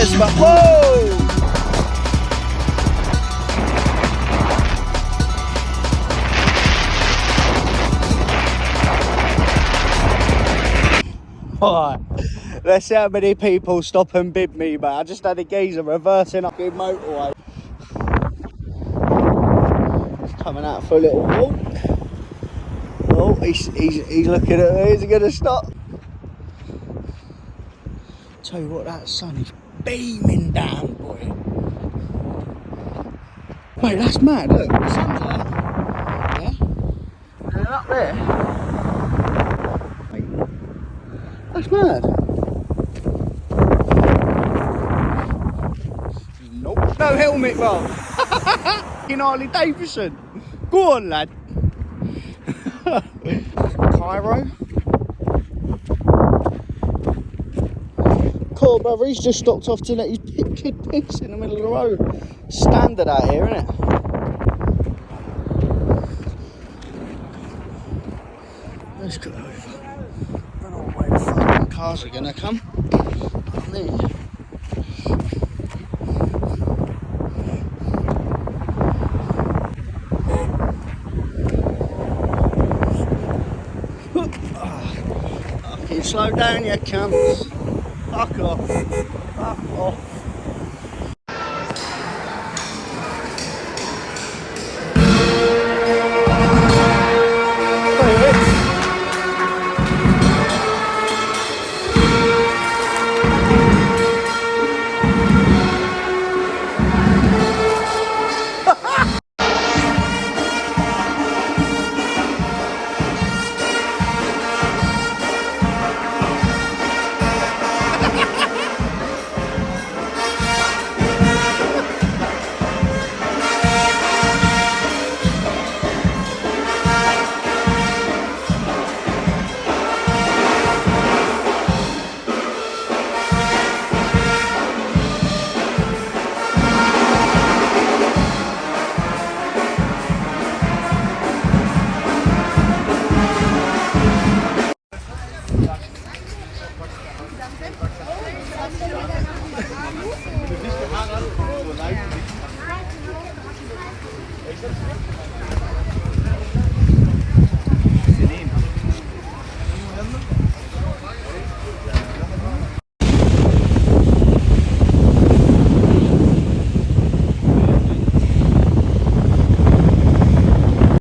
Yes, but whoa! Alright, let's see how many people stop and bid me, mate. I just had a geezer reversing up the motorway. Coming out for a little walk. Oh, he's looking at me. Is he going to stop? Tell you what, that sun is beaming down, boy. Mate, that's mad. Look, the sun's there. Yeah? And up there. Mate, that's mad. Nope. No helmet, bro. In Harley Davidson. Go on, lad. Cairo. Cool, brother. He's just stopped off to let his kid piss in the middle of the road. Standard out here, isn't it? Let's go over. I don't know where the fucking cars are gonna come. Up there. Fucking slow down, you cunts. Fuck off. Fuck off.